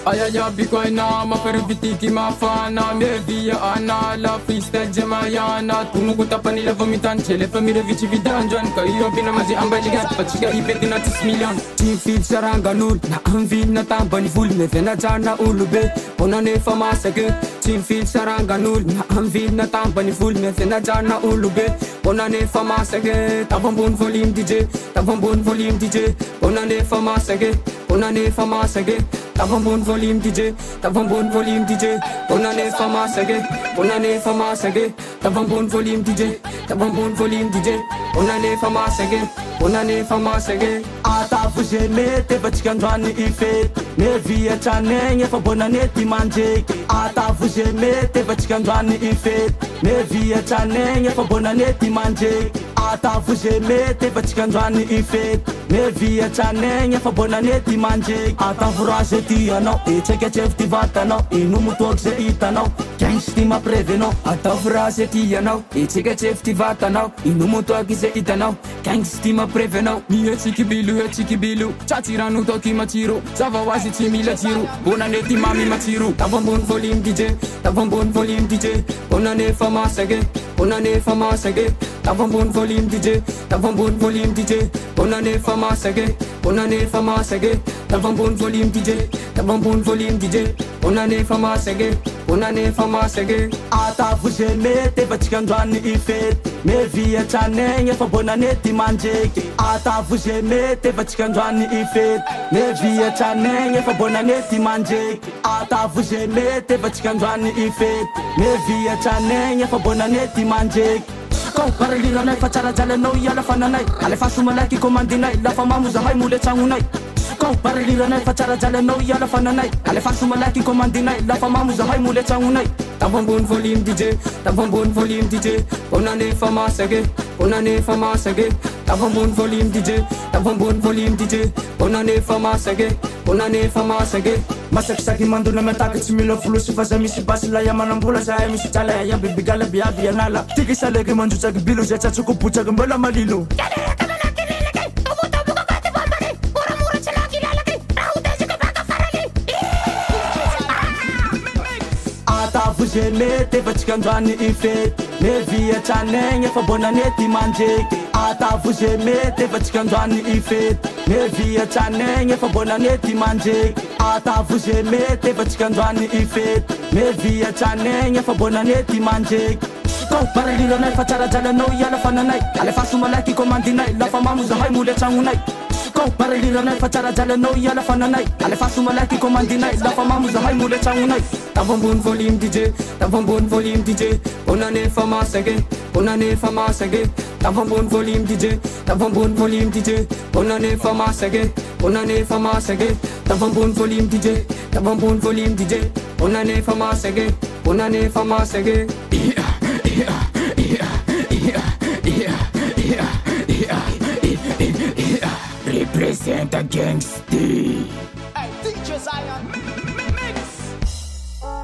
Aya ya bikoina mafervitiki mafana mevia ana la freestyle jamayana tunukuta panila vomitan chele famire vici vidanjan kayo binamazi ambaliga pachiga ibedina 10 million team feel saranga nul na anvi na tambani full me vena jana ulube onane famasake team feel saranga nul na anvi na tambani full me vena jana ulube onane famasake tabambon volume DJ onane famasake tabambon volume DJ onane famasake tabambon volume DJ onane famasake ata fuje mete vachikandwani ife ne via chanenge fa bonaneti manje ata fuje mete vachikandwani ife ne via chanenge fa bonaneti manje ata fuje mete vachikandwani ife ne via chanenge fa bonaneti manje ata furase tiano e cheke chefti vatano inu mutokse itano gangsti ma preveno ata furase tiano e cheke chefti vatano inu mutokse itano gangsti ma preveno mi chiki bilu chatiranu toki machiro zava wazi chimila chiru bonaneti mami machiru tabambon volume DJ onane famasake tabambon volume DJ onane famasake tabambon volume DJ onane famasake ata fuje mete vachikandwani ife ne via chanenge fa bonaneti manje ata fuje mete vachikandwani ife ne via chanenge fa bonaneti manje ata fuje mete vachikandwani ife ne via chanenge fa bonaneti manje Go paralila nai fachara jale no yala fananai ale fasuma laki komandinai la fama muzahai mule changunai Go paralila nai fachara jale no yala fananai ale fasuma laki komandinai la fama muzahai mule changunai tabambon volume DJ onane famasake tabambon volume DJ onane famasake Masakisaki manduna metaka chimilo fulusi faza misi basi la yama nambula sa ya misi chala ya bibigala biabi ya nala Tiki saleke manjuta kibilu jecha chukupucha kumbela malilo Ata fuje mete vachikandwani ife ne via chanenge fa bonaneti manje ata fuje mete vachikandwani ife ne via chanenge fa bonaneti manje ata fuje mete vachikandwani ife ne via chanenge fa bonaneti manje Go paralila nai fachara jala no yala fananai ale fasuma laki komandinai la fama muzahai mule changunai Go paralila nai fachara jala no yala fananai ale fasuma laki komandinai la fama muzahai mule changunai tabambon volume DJ onane famasake tabambon volume DJ onane famasake tabambon volume DJ onane famasake represent a gangster. Hey, DJ Zion, mix.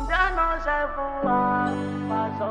Ya no sé jugar, paso